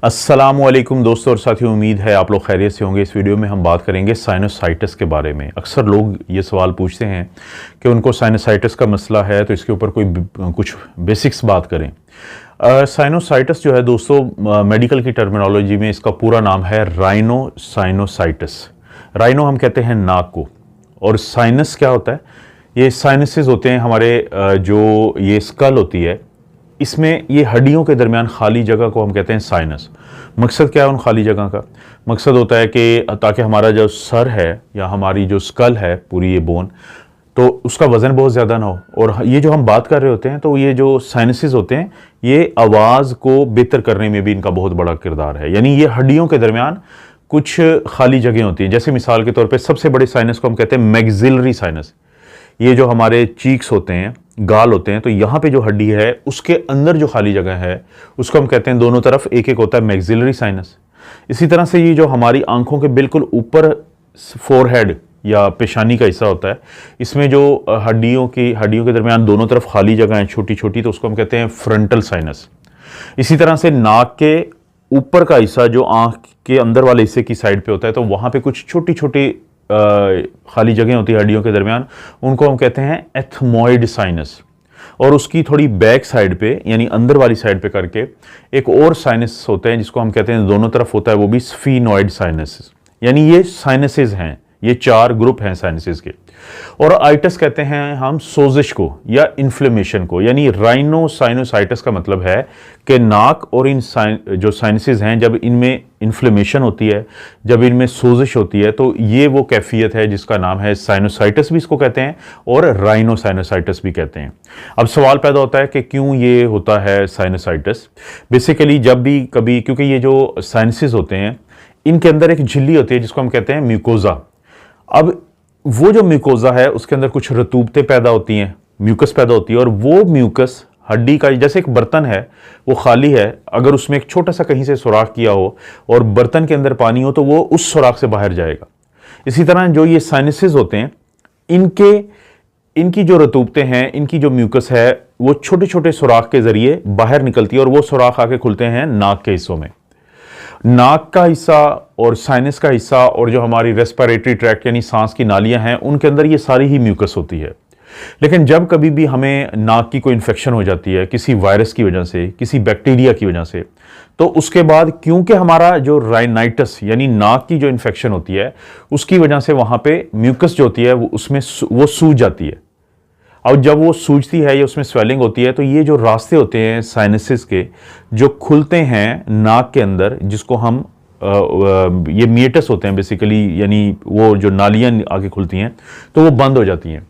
अस्सलामुअलैकुम दोस्तों और साथियों, उम्मीद है आप लोग खैरियत से होंगे। इस वीडियो में हम बात करेंगे साइनोसाइटिस के बारे में। अक्सर लोग ये सवाल पूछते हैं कि उनको साइनोसाइटिस का मसला है तो इसके ऊपर कोई कुछ बेसिक्स बात करें। साइनोसाइटिस जो है दोस्तों, मेडिकल की टर्मिनोलॉजी में इसका पूरा नाम है राइनोसाइनोसाइटिस। राइनो हम कहते हैं नाक को, और साइनस क्या होता है? ये साइनसेस होते हैं हमारे, जो ये स्कल होती है, इसमें ये हड्डियों के दरमियान खाली जगह को हम कहते हैं साइनस। मकसद क्या है उन खाली जगह का? मकसद होता है कि ताकि हमारा जो सर है या हमारी जो स्कल है, पूरी ये बोन, तो उसका वज़न बहुत ज़्यादा ना हो। और ये जो हम बात कर रहे होते हैं, तो ये जो साइनसेस होते हैं, ये आवाज़ को बेहतर करने में भी इनका बहुत बड़ा किरदार है। यानी ये हड्डियों के दरमियान कुछ खाली जगह होती हैं। जैसे मिसाल के तौर पर सबसे बड़े साइनस को हम कहते हैं मैक्सिलरी साइनस। ये जो हमारे चीक्स होते हैं, गाल होते हैं, तो यहाँ पे जो हड्डी है उसके अंदर जो खाली जगह है उसको हम कहते हैं, दोनों तरफ एक एक होता है, मैक्सिलरी साइनस। इसी तरह से ये जो हमारी आंखों के बिल्कुल ऊपर फोरहेड या पेशानी का हिस्सा होता है, इसमें जो हड्डियों के दरमियान दोनों तरफ खाली जगह है छोटी छोटी, तो उसको हम कहते हैं फ्रंटल साइनस। इसी तरह से नाक के ऊपर का हिस्सा जो आंख के अंदर वाले हिस्से की साइड पे होता है, तो वहाँ पे कुछ छोटी छोटी खाली जगह होती है हड्डियों के दरमियान, उनको हम कहते हैं एथमोइड साइनस। और उसकी थोड़ी बैक साइड पे, यानी अंदर वाली साइड पे करके एक और साइनस होते हैं जिसको हम कहते हैं दोनों तरफ होता है, वो भी स्फीनोइड साइनस। यानी ये साइनसेस हैं, ये चार ग्रुप हैं साइनसेस के। और आइटस कहते हैं हम सोजिश को या इन्फ्लेमेशन को। यानी राइनोसाइनोसाइटिस का मतलब है कि नाक और इन जो साइनसेस हैं, जब इनमें इन्फ्लेमेशन होती है, जब इनमें सोजिश होती है, तो ये वो कैफियत है जिसका नाम है साइनोसाइटिस भी इसको कहते हैं और राइनोसाइनोसाइटिस भी कहते हैं। अब सवाल पैदा होता है कि क्यों ये होता है साइनोसाइटिस। बेसिकली जब भी कभी, क्योंकि ये जो साइनसेस होते हैं इनके अंदर एक झिल्ली होती है जिसको हम कहते हैं म्यूकोजा। अब वो जो म्यूकोजा है उसके अंदर कुछ रतूबतें पैदा होती हैं, म्यूकस पैदा होती है, और वो म्यूकस हड्डी का, जैसे एक बर्तन है वो खाली है, अगर उसमें एक छोटा सा कहीं से सुराख किया हो और बर्तन के अंदर पानी हो तो वो उस सुराख से बाहर जाएगा। इसी तरह जो ये साइनसेस होते हैं, इनकी जो रतूबतें हैं, इनकी जो म्यूकस है, वो छोटे छोटे सुराख के जरिए बाहर निकलती है, और वो सुराख आके खुलते हैं नाक के हिस्सों में। नाक का हिस्सा और साइनस का हिस्सा और जो हमारी रेस्पिरेटरी ट्रैक्ट यानी सांस की नालियां हैं, उनके अंदर ये सारी ही म्यूकस होती है। लेकिन जब कभी भी हमें नाक की कोई इन्फेक्शन हो जाती है किसी वायरस की वजह से, किसी बैक्टीरिया की वजह से, तो उसके बाद क्योंकि हमारा जो राइनाइटिस यानी नाक की जो इन्फेक्शन होती है उसकी वजह से वहां पे म्यूकस जो होती है वो सूज जाती है। और जब वो सूजती है या उसमें स्वेलिंग होती है, तो ये जो रास्ते होते हैं साइनसेस के जो खुलते हैं नाक के अंदर, जिसको हम ये मिएटस होते हैं बेसिकली, यानी वो जो नालियां आगे खुलती हैं, तो वो बंद हो जाती हैं।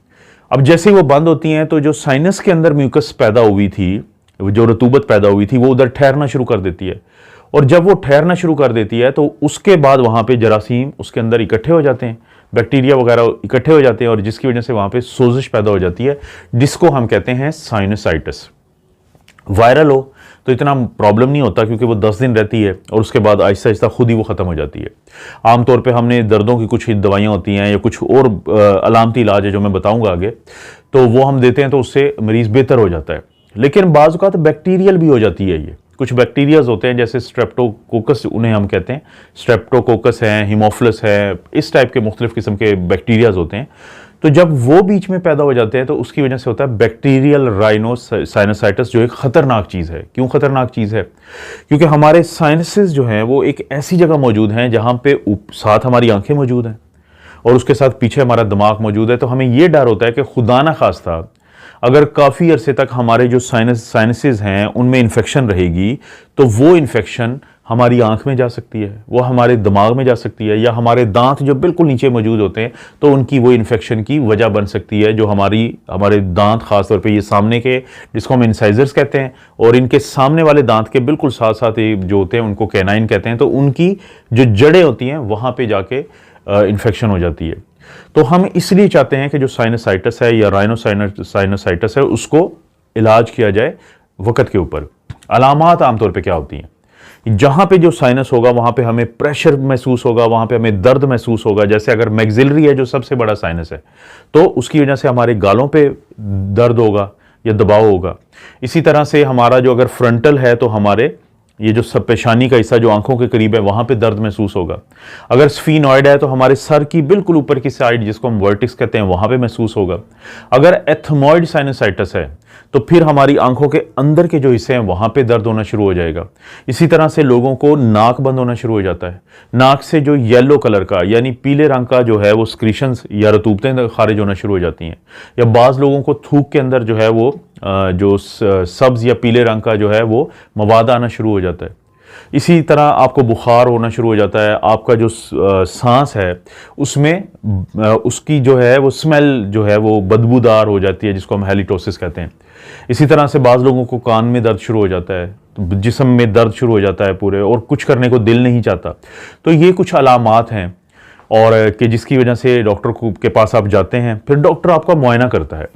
अब जैसे ही वो बंद होती हैं तो जो साइनस के अंदर म्यूकस पैदा हुई थी, जो रतूबत पैदा हुई थी, वो उधर ठहरना शुरू कर देती है। और जब वो ठहरना शुरू कर देती है तो उसके बाद वहां पे जरासीम उसके अंदर इकट्ठे हो जाते हैं, बैक्टीरिया वगैरह इकट्ठे हो जाते हैं, और जिसकी वजह से वहां पे सोजिश पैदा हो जाती है, जिसको हम कहते हैं साइनोसाइटिस। वायरल हो तो इतना प्रॉब्लम नहीं होता क्योंकि वो 10 दिन रहती है और उसके बाद आहिस्ता आहिस्ता खुद ही वो ख़त्म हो जाती है। आमतौर पे हमने दर्दों की कुछ दवाइयाँ होती हैं या कुछ और अलामती इलाज है जो मैं बताऊंगा आगे, तो वो हम देते हैं तो उससे मरीज़ बेहतर हो जाता है। लेकिन बाज़ औक़ात बैक्टीरियल भी हो जाती है। ये कुछ बैक्टीरियाज होते हैं जैसे स्ट्रेप्टोकोकस, उन्हें हम कहते हैं, स्ट्रेप्टोकोकस है, हिमोफिलस है, इस टाइप के मुख्तलिफ किस्म के बैक्टीरियाज होते हैं। तो जब वो बीच में पैदा हो जाते हैं तो उसकी वजह से होता है बैक्टीरियल राइनोसाइनोसाइटिस, जो एक खतरनाक चीज़ है। क्यों खतरनाक चीज़ है? क्योंकि हमारे साइनसेस जो हैं वो एक ऐसी जगह मौजूद हैं जहाँ पे साथ हमारी आंखें मौजूद हैं और उसके साथ पीछे हमारा दिमाग मौजूद है। तो हमें ये डर होता है कि खुदा ना खास्ता अगर काफ़ी अरसे तक हमारे जो साइनसेस हैं उनमें इन्फेक्शन रहेगी, तो वो इन्फेक्शन हमारी आंख में जा सकती है, वो हमारे दिमाग में जा सकती है, या हमारे दांत जो बिल्कुल नीचे मौजूद होते हैं तो उनकी वो इन्फेक्शन की वजह बन सकती है। जो हमारे दांत, खासतौर पे ये सामने के, जिसको हम इंसाइजर्स कहते हैं, और इनके सामने वाले दांत के बिल्कुल साथ साथ जो होते हैं उनको कैनाइन कहते हैं, तो उनकी जो जड़ें होती हैं वहाँ पर जाके इन्फेक्शन हो जाती है। तो हम इसलिए चाहते हैं कि जो साइनोसाइटिस है या राइनोसाइनोसाइटिस है उसको इलाज किया जाए वक्त के ऊपर। अलामात आमतौर पे क्या होती हैं? जहां पे जो साइनस होगा वहां पे हमें प्रेशर महसूस होगा, वहां पे हमें दर्द महसूस होगा। जैसे अगर मैक्सिलरी है जो सबसे बड़ा साइनस है, तो उसकी वजह से हमारे गालों पे दर्द होगा या दबाव होगा। इसी तरह से हमारा जो अगर फ्रंटल है तो हमारे ये जो सब पेशानी का हिस्सा जो आंखों के करीब है वहां पे दर्द महसूस होगा। अगर स्फीनॉइड है तो हमारे सर की बिल्कुल ऊपर की साइड जिसको हम वर्टिक्स कहते हैं वहां पे महसूस होगा। अगर एथमॉइड साइनसाइटिस है तो फिर हमारी आंखों के अंदर के जो हिस्से हैं वहां पे दर्द होना शुरू हो जाएगा। इसी तरह से लोगों को नाक बंद होना शुरू हो जाता है। नाक से जो येलो कलर का यानी पीले रंग का जो है वो स्क्रीशंस या रतूबतें खारिज होना शुरू हो जाती हैं। या बाज़ लोगों को थूक के अंदर जो है वो जो सब्ज या पीले रंग का जो है वो मवाद आना शुरू हो जाता है। इसी तरह आपको बुखार होना शुरू हो जाता है। आपका जो सांस है उसमें उसकी जो है वो स्मेल जो है वो बदबूदार हो जाती है, जिसको हम हैलिटोसिस कहते हैं। इसी तरह से बाज़ लोगों को कान में दर्द शुरू हो जाता है, तो जिस्म में दर्द शुरू हो जाता है पूरे, और कुछ करने को दिल नहीं चाहता। तो ये कुछ अलामात हैं और कि जिसकी वजह से डॉक्टर के पास आप जाते हैं, फिर डॉक्टर आपका मुआयना करता है।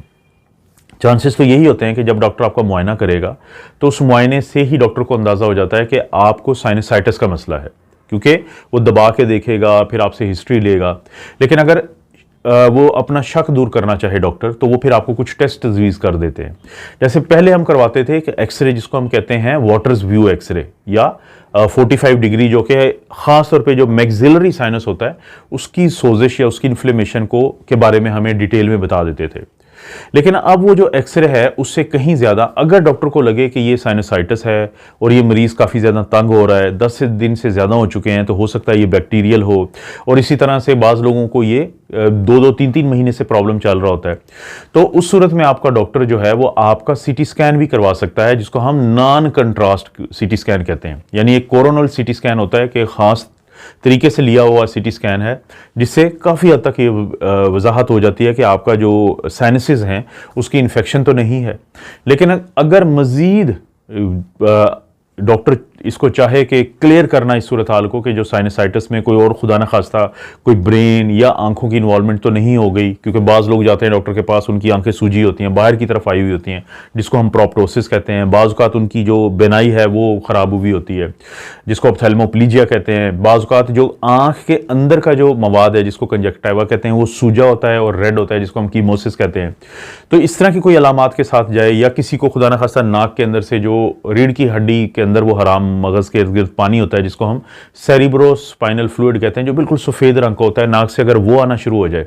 चांसेस तो यही होते हैं कि जब डॉक्टर आपका मुआयना करेगा तो उस मुआयने से ही डॉक्टर को अंदाज़ा हो जाता है कि आपको साइनसाइटिस का मसला है, क्योंकि वो दबा के देखेगा, फिर आपसे हिस्ट्री लेगा। लेकिन अगर वो अपना शक दूर करना चाहे डॉक्टर, तो वो फिर आपको कुछ टेस्ट तजवीज़ कर देते हैं। जैसे पहले हम करवाते थे कि एक्सरे, जिसको हम कहते हैं वाटर्स व्यू एक्सरे या 45 डिग्री, जो कि ख़ास तौर पे जो मैक्सिलरी साइनस होता है उसकी सोजिश या उसकी इन्फ्लेमेशन को के बारे में हमें डिटेल में बता देते थे। लेकिन अब वो जो एक्सरे है उससे कहीं ज़्यादा, अगर डॉक्टर को लगे कि ये साइनसाइटिस है और ये मरीज़ काफ़ी ज़्यादा तंग हो रहा है, 10 दिन से ज़्यादा हो चुके हैं, तो हो सकता है ये बैक्टीरियल हो। और इसी तरह से बाज़ लोगों को ये 2-3 महीने से प्रॉब्लम चल रहा होता है, तो उस सूरत में आपका डॉक्टर जो है वो आपका सीटी स्कैन भी करवा सकता है, जिसको हम नॉन कंट्रास्ट सीटी स्कैन कहते हैं। यानी एक कोरोनल सीटी स्कैन होता है कि ख़ास तरीके से लिया हुआ सीटी स्कैन है, जिससे काफ़ी हद तक ये वजाहत हो जाती है कि आपका जो साइनसेस हैं उसकी इन्फेक्शन तो नहीं है। लेकिन अगर मज़ीद डॉक्टर इसको चाहे कि क्लियर करना इस सूरत हाल को कि जो साइनसाइटिस में कोई और खुदा न खास्ता कोई ब्रेन या आंखों की इन्वॉल्वमेंट तो नहीं हो गई, क्योंकि बाज़ लोग जाते हैं डॉक्टर के पास, उनकी आंखें सूजी होती हैं, बाहर की तरफ आई हुई होती हैं, जिसको हम प्रोप्टोसिस कहते हैं। बाज़ औक़ात उनकी जो बेनाई है वो ख़राब हुई होती है, जिसको ऑप्थेल्मोप्लीजिया कहते हैं। बाज़ औक़ात जो आँख के अंदर का जो मवाद है, जिसको कंजक्टिवा कहते हैं, वो सूजा होता है और रेड होता है, जिसको हम कीमोसिस कहते हैं। तो इस तरह की कोई अलामात के साथ जाए, या किसी को खुदा न खास्ता नाक के अंदर से जो रीढ़ की हड्डी के अंदर वो हराम मगज़ के इर्द गिर्द पानी होता है, जिसको हम सेरिब्रोस्पाइनल फ्लूइड कहते हैं, जो बिल्कुल सफ़ेद रंग का होता है, नाक से अगर वो आना शुरू हो जाए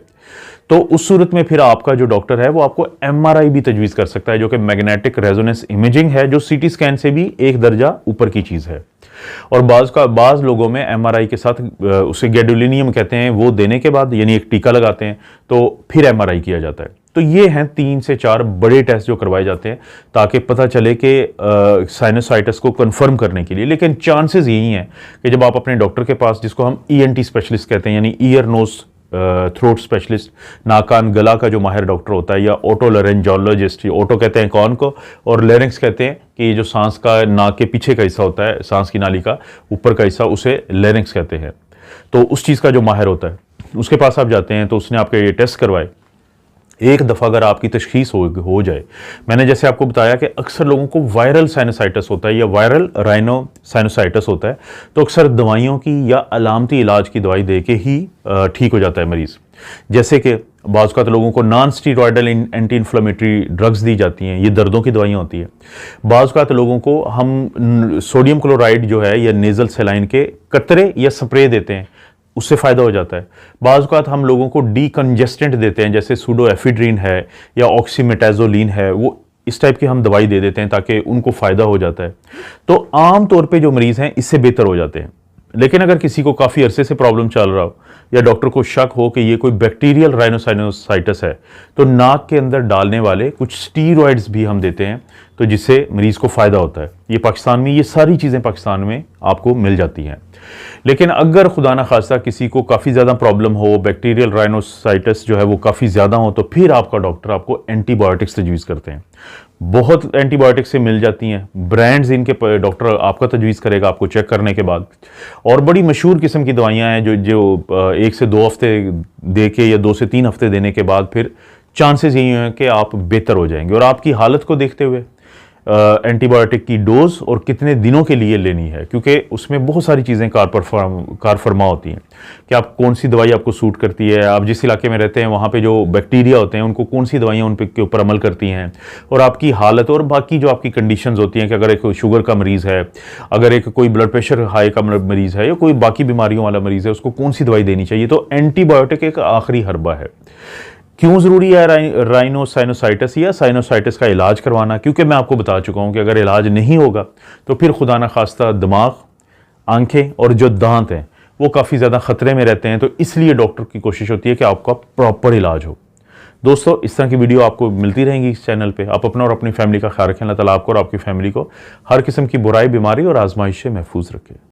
तो उस सूरत में फिर आपका जो डॉक्टर है वो आपको एमआरआई भी तजवीज़ कर सकता है, जो कि मैग्नेटिक रेजोनेंस इमेजिंग है, जो सीटी स्कैन से भी एक दर्जा ऊपर की चीज़ है। और बाज़ लोगों में एमआरआई के साथ उसे गैडोलिनियम कहते हैं, वो देने के बाद यानी एक टीका लगाते हैं तो फिर एमआरआई किया जाता है। तो ये हैं 3 से 4 बड़े टेस्ट जो करवाए जाते हैं ताकि पता चले कि साइनसाइटिस को कंफर्म करने के लिए। लेकिन चांसेस यही हैं कि जब आप अपने डॉक्टर के पास, जिसको हम ईएनटी स्पेशलिस्ट कहते हैं, यानी ईयर नोज थ्रोट स्पेशलिस्ट, नाक कान गला का जो माहिर डॉक्टर होता है, या ओटोलरेंजोलॉजिस्ट, ओटो कहते हैं कौन को, और लेरिंक्स कहते हैं कि ये जो सांस का नाक के पीछे का हिस्सा होता है, सांस की नाली का ऊपर का हिस्सा, उसे लेरिंक्स कहते हैं। तो उस चीज़ का जो माहिर होता है उसके पास आप जाते हैं, तो उसने आपके ये टेस्ट करवाए। एक दफ़ा अगर आपकी तशखीस हो जाए, मैंने जैसे आपको बताया कि अक्सर लोगों को वायरल साइनसाइटिस होता है या वायरल राइनो साइनसाइटिस होता है, तो अक्सर दवाइयों की या अलामती इलाज की दवाई दे के ही ठीक हो जाता है मरीज़। जैसे कि बाज़ औक़ात लोगों को non steroidal anti inflammatory drugs दी जाती हैं, ये दर्दों की दवाइयाँ होती हैं। बाज़ औक़ात लोगों को हम सोडियम क्लोराइड जो है या नेज़ल सेलाइन के कतरे या स्प्रे देते हैं, उससे फ़ायदा हो जाता है। बाज़ औक़ात हम लोगों को डीकंजेस्टेंट देते हैं, जैसे सूडोएफिड्रीन है या ऑक्सीमेटाजोलिन है, वो इस टाइप की हम दवाई दे देते हैं ताकि उनको फ़ायदा हो जाता है। तो आम तौर पे जो मरीज़ हैं इससे बेहतर हो जाते हैं। लेकिन अगर किसी को काफ़ी अरसे से प्रॉब्लम चल रहा हो या डॉक्टर को शक हो कि ये कोई बैक्टीरियल राइनोसाइनोसाइटिस है, तो नाक के अंदर डालने वाले कुछ स्टीरॉइड्स भी हम देते हैं, तो जिससे मरीज़ को फ़ायदा होता है। ये पाकिस्तान में, ये सारी चीज़ें पाकिस्तान में आपको मिल जाती हैं। लेकिन अगर खुदा न खास्ता किसी को काफ़ी ज़्यादा प्रॉब्लम हो, बैक्टीरियल राइनोसाइटिस जो है वो काफ़ी ज़्यादा हो, तो फिर आपका डॉक्टर आपको एंटीबायोटिक्स तजवीज़ करते हैं। बहुत एंटीबायोटिक्स से मिल जाती हैं, ब्रांड्स इनके डॉक्टर आपका तजवीज़ करेगा आपको चेक करने के बाद। और बड़ी मशहूर किस्म की दवाइयाँ हैं जो 1 से 2 हफ्ते दे के या 2 से 3 हफ्ते देने के बाद फिर चांसेस यही हैं कि आप बेहतर हो जाएंगे। और आपकी हालत को देखते हुए एंटीबायोटिक की डोज और कितने दिनों के लिए लेनी है, क्योंकि उसमें बहुत सारी चीज़ें कार फरमा होती हैं कि आप कौन सी दवाई आपको सूट करती है, आप जिस इलाके में रहते हैं वहाँ पे जो बैक्टीरिया होते हैं उनको कौन सी दवाइयाँ उन के ऊपर अमल करती हैं, और आपकी हालत और बाकी जो आपकी कंडीशंस होती हैं कि अगर एक शुगर का मरीज़ है, अगर एक कोई ब्लड प्रेशर हाई का मरीज़ है या कोई बाकी बीमारियों वाला मरीज़ है, उसको कौन सी दवाई देनी चाहिए। तो एंटीबायोटिक एक आखिरी हर्बा है। क्यों ज़रूरी है राइनोसाइटिस या साइनोसाइटिस का इलाज करवाना? क्योंकि मैं आपको बता चुका हूं कि अगर इलाज नहीं होगा तो फिर खुदा न खास्ता दिमाग, आंखें और जो दांत हैं वो काफ़ी ज़्यादा ख़तरे में रहते हैं। तो इसलिए डॉक्टर की कोशिश होती है कि आपका प्रॉपर इलाज हो। दोस्तों, इस तरह की वीडियो आपको मिलती रहेंगी इस चैनल पे। आप अपना और अपनी फैमिली का ख्याल रखें। अल्लाह ताला आपको और आपकी फैमिली को हर किस्म की बुराई, बीमारी और आजमाइश से महफूज रखे।